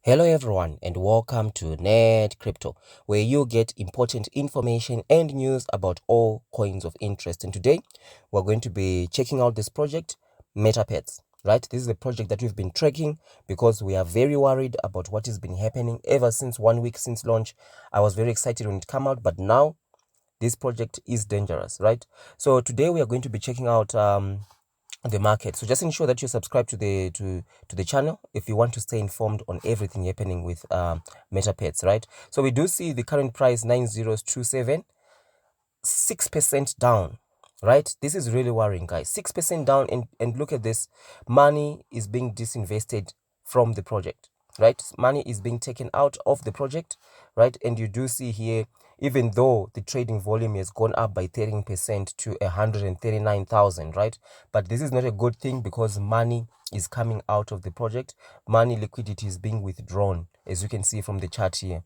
Hello everyone and welcome to Net Crypto, where you get important information and news about all coins of interest. And today we're going to be checking out this project, Metapets. Right, this is the project that we've been tracking because we are very worried about what has been happening ever since 1 week since launch. I was very excited when it came out, but now this project is dangerous, right? So today we are going to be checking out the market. So just ensure that you subscribe to the channel if you want to stay informed on everything happening with Metapets, right? So we do see the current price 9027, 6% down, right? This is really worrying, guys. 6% down, and look at this. Money is being disinvested from the project, right? Money is being taken out of the project, right? And you do see here, even though the trading volume has gone up by 13% to 139,000, right? But this is not a good thing because money is coming out of the project. Money liquidity is being withdrawn, as you can see from the chart here.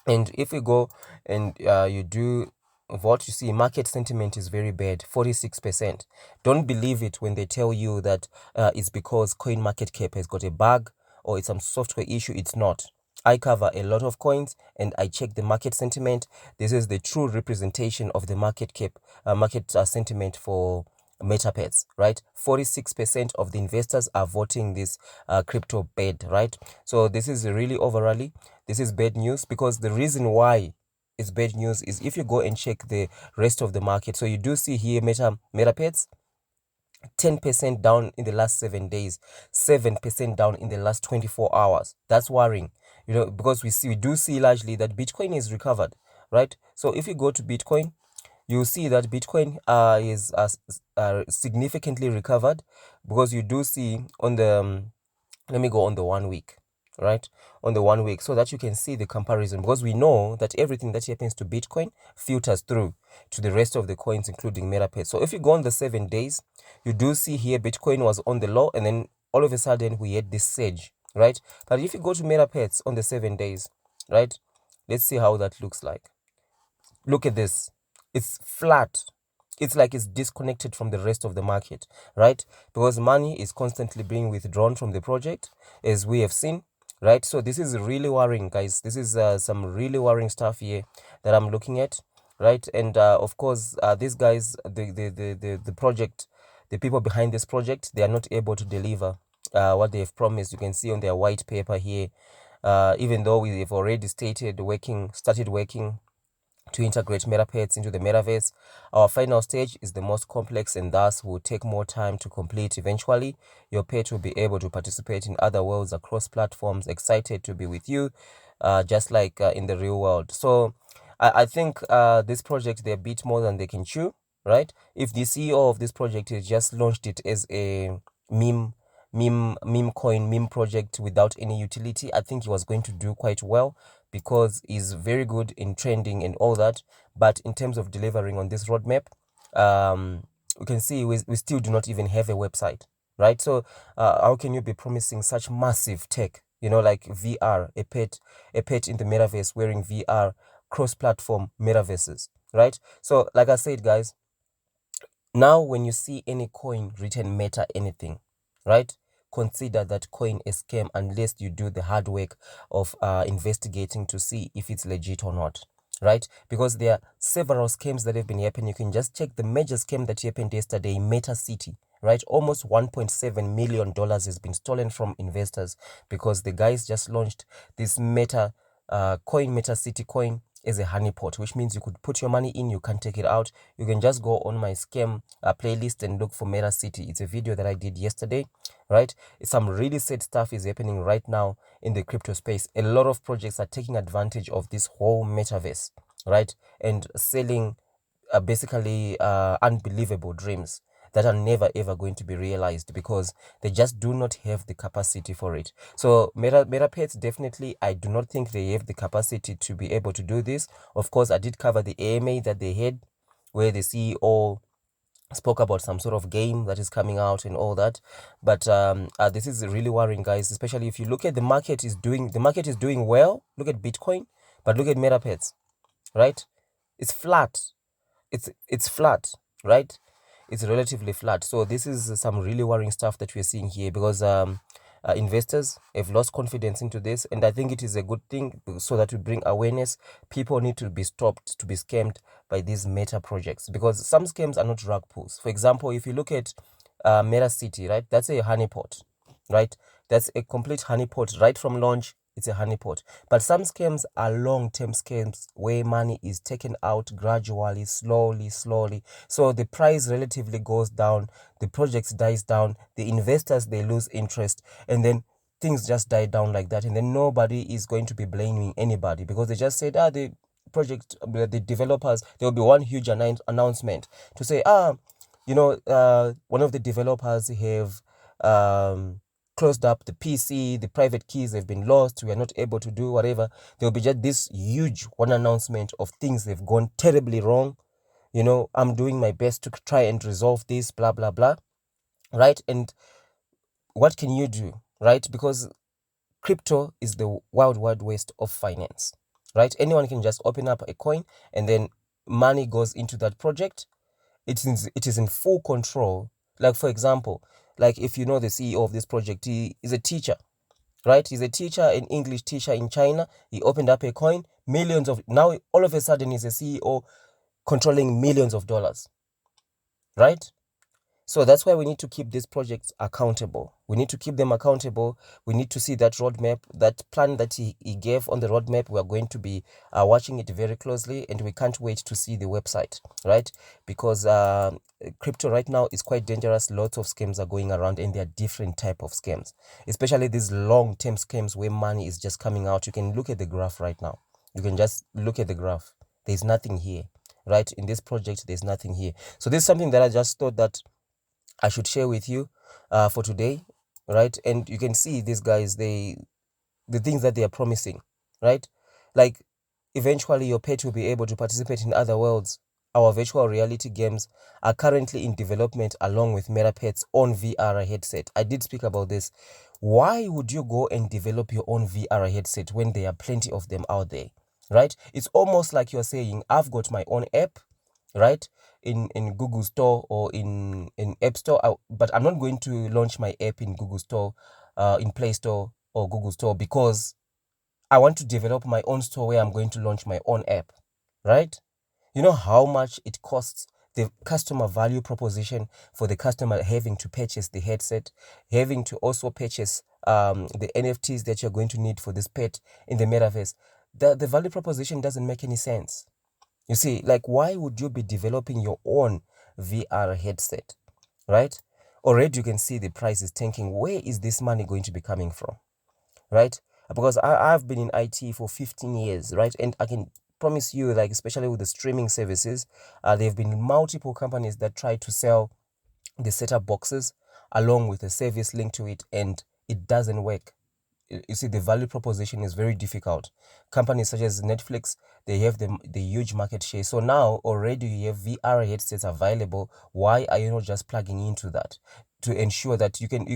And if we go and you do what you see, market sentiment is very bad, 46%. Don't believe it when they tell you that it's because coin market cap has got a bug or it's some software issue. It's not. I cover a lot of coins and I check the market sentiment. This is the true representation of the market cap, market sentiment for Metapets, right? 46% of the investors are voting this crypto bad, right? So this is really overally, this is bad news, because the reason why it's bad news is if you go and check the rest of the market. So you do see here Metapets 10% down in the last 7 days, 7% down in the last 24 hours. That's worrying, because we do see largely that Bitcoin is recovered, right? So if you go to Bitcoin, you see that Bitcoin is significantly recovered, because you do see on the let me go on the 1 week, right? On the 1 week, so that you can see the comparison, because we know that everything that happens to Bitcoin filters through to the rest of the coins, including Metapets. So if you go on the 7 days, you do see here Bitcoin was on the low, and then all of a sudden we had this surge, right? But if you go to Metapets on the 7 days, right, let's see how that looks like. Look at this. It's flat. It's like it's disconnected from the rest of the market, right? Because money is constantly being withdrawn from the project, as we have seen, right? So this is really worrying, guys. This is some really worrying stuff here that I'm looking at, right? And of course, these guys, the project, the people behind this project, they are not able to deliver what they have promised. You can see on their white paper here, even though we have already started working to integrate Metapets into the metaverse. Our final stage is the most complex and thus will take more time to complete. Eventually, your pet will be able to participate in other worlds across platforms, excited to be with you, just like in the real world. So I think this project, they're a bit more than they can chew, right? If the CEO of this project has just launched it as a meme coin, meme project without any utility, I think he was going to do quite well, because he's very good in trending and all that. But in terms of delivering on this roadmap, we can see we still do not even have a website, right? So how can you be promising such massive tech, like VR, a pet in the metaverse wearing VR, cross-platform metaverses, right? So like I said, guys, now when you see any coin written Meta anything, right, consider that coin a scam unless you do the hard work of investigating to see if it's legit or not, right? Because there are several scams that have been happening. You can just check the major scam that happened yesterday in Meta City, right? Almost $1.7 million has been stolen from investors because the guys just launched this Meta coin, Meta City coin, as a honeypot, which means you could put your money in, you can't take it out. You can just go on my scam playlist and look for Meta City. It's a video that I did yesterday, right? Some really sad stuff is happening right now in the crypto space. A lot of projects are taking advantage of this whole metaverse, right, and selling basically unbelievable dreams that are never ever going to be realized because they just do not have the capacity for it. So Metapets, definitely, I do not think they have the capacity to be able to do this. Of course, I did cover the AMA that they had, where the CEO spoke about some sort of game that is coming out and all that. But this is really worrying, guys, especially if you look at the market is doing well. Look at Bitcoin, but look at Metapets, right? It's flat. It's flat, right? It's relatively flat. So this is some really worrying stuff that we're seeing here, because investors have lost confidence into this, and I think it is a good thing so that we bring awareness. People need to be stopped to be scammed by these meta projects, because some scams are not rug pulls. For example, if you look at Meta City, right, that's a honeypot, right? That's a complete honeypot right from launch. It's a honeypot. But some scams are long-term scams where money is taken out gradually, slowly. So the price relatively goes down, the project dies down, the investors, they lose interest, and then things just die down like that. And then nobody is going to be blaming anybody, because they just said, the project, the developers, there will be one huge announcement to say, one of the developers have closed up the PC, the private keys have been lost, we are not able to do whatever. There will be just this huge one announcement of things that have gone terribly wrong. I'm doing my best to try and resolve this, blah, blah, blah, right? And what can you do, right? Because crypto is the wild, wild west of finance, right? Anyone can just open up a coin and then money goes into that project. It is in full control. Like, for example, like if you know the CEO of this project, he is a teacher, right? He's a teacher, an English teacher in China. He opened up a coin, now all of a sudden he's a CEO controlling millions of dollars, right? So that's why we need to keep these projects accountable. We need to keep them accountable. We need to see that roadmap, that plan that he gave on the roadmap. We are going to be watching it very closely, and we can't wait to see the website, right? Because crypto right now is quite dangerous. Lots of scams are going around, and there are different type of scams, especially these long-term scams where money is just coming out. You can look at the graph right now. You can just look at the graph. There's nothing here, right? In this project, there's nothing here. So this is something that I just thought that I should share with you for today, right? And you can see these guys, the things that they are promising, right? Like, eventually your pet will be able to participate in other worlds. Our virtual reality games are currently in development along with Metapets on VR headset. I did speak about this. Why would you go and develop your own VR headset when there are plenty of them out there, right? It's almost like you're saying, I've got my own app, right, in Google Store or in App Store, but I'm not going to launch my app in Google Store, in Play Store or Google Store, because I want to develop my own store where I'm going to launch my own app, right? You know how much it costs, the customer value proposition for the customer having to purchase the headset, having to also purchase the NFTs that you're going to need for this pet in the metaverse. The value proposition doesn't make any sense. You see, like, why would you be developing your own VR headset, right? Already you can see the price is tanking. Where is this money going to be coming from, right? Because I've been in IT for 15 years, right? And I can promise you, like, especially with the streaming services, there have been multiple companies that try to sell the setup boxes along with a service linked to it, and it doesn't work. You see, the value proposition is very difficult. Companies such as Netflix, they have the huge market share. So now already you have VR headsets available. Why are you not just plugging into that to ensure that you can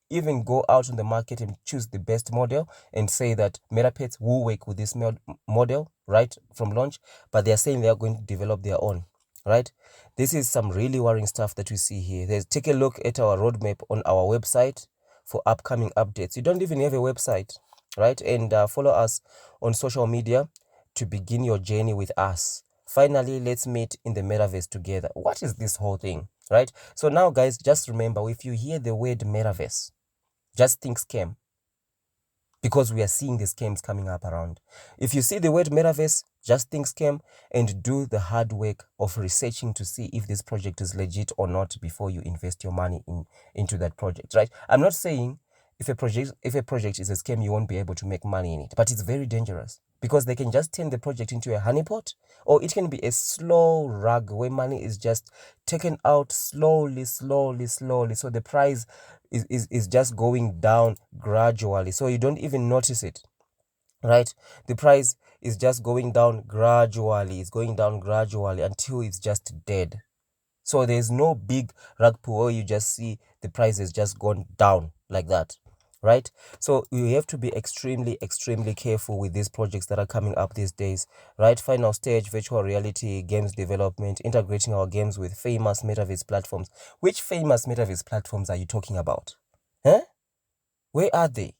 even go out on the market and choose the best model and say that Metapets will work with this model right from launch, but they're saying they're going to develop their own, right? This is some really worrying stuff that we see here. Take a look at our roadmap on our website for upcoming updates. You don't even have a website, right? And follow us on social media to begin your journey with us. Finally, let's meet in the metaverse together. What is this whole thing, right? So now, guys, just remember, if you hear the word metaverse, just think scam, because we are seeing the scams coming up around. If you see the word metaverse, just think scam, and do the hard work of researching to see if this project is legit or not before you invest your money into that project, right? I'm not saying if a project is a scam, you won't be able to make money in it, but it's very dangerous, because they can just turn the project into a honeypot, or it can be a slow rug where money is just taken out slowly. So the price is just going down gradually, so you don't even notice it, right? The price is just going down gradually. It's going down gradually until it's just dead. So there's no big rug pull where you just see the price has just gone down like that, right? So you have to be extremely careful with these projects that are coming up these days, right? Final stage, virtual reality, games development, integrating our games with famous metaverse platforms. Which famous metaverse platforms are you talking about? Huh? Where are they?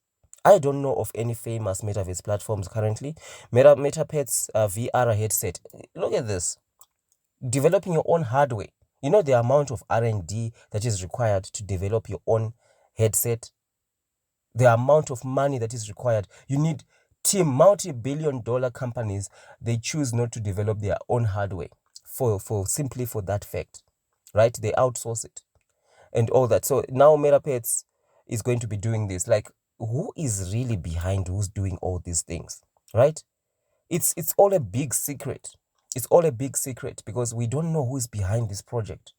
I don't know of any famous metaverse platforms currently. Metapets VR headset. Look at this. Developing your own hardware. You know the amount of R&D that is required to develop your own headset. The amount of money that is required. You need multi-billion-dollar companies. They choose not to develop their own hardware for simply for that fact, right? They outsource it and all that. So now Metapets is going to be doing this. Like, who is really behind who's doing all these things, right? It's all a big secret. It's all a big secret because we don't know who is behind this project,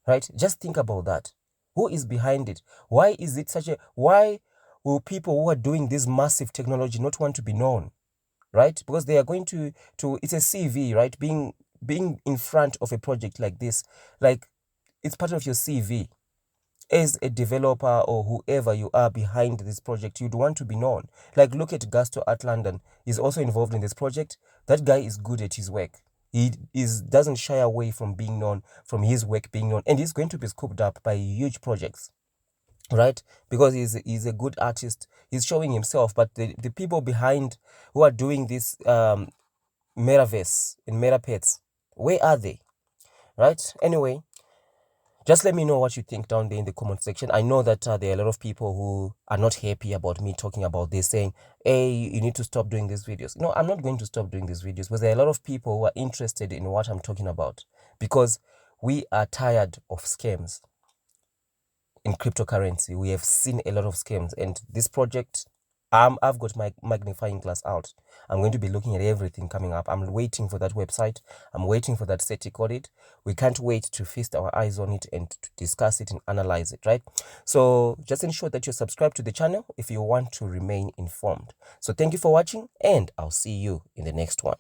right? Just think about that. Who is behind it? Why is it such a... Why will people who are doing this massive technology not want to be known, right? Because they are going to it's a CV, right? Being in front of a project like this, like, it's part of your CV. As a developer or whoever you are behind this project, you'd want to be known. Like, look at Gusto at London. He's also involved in this project. That guy is good at his work. He doesn't shy away from being known, from his work being known, and he's going to be scooped up by huge projects, right? Because he's a good artist. He's showing himself, but the people behind who are doing this metaverse and metapets, where are they, right? Anyway, just let me know what you think down there in the comment section. I know that there are a lot of people who are not happy about me talking about this, saying, hey, you need to stop doing these videos. No, I'm not going to stop doing these videos because there are a lot of people who are interested in what I'm talking about, because we are tired of scams in cryptocurrency. We have seen a lot of scams, and this project, I've got my magnifying glass out. I'm going to be looking at everything coming up. I'm waiting for that website. I'm waiting for that static audit. We can't wait to feast our eyes on it and to discuss it and analyze it, right? So just ensure that you're subscribed to the channel if you want to remain informed. So thank you for watching, and I'll see you in the next one.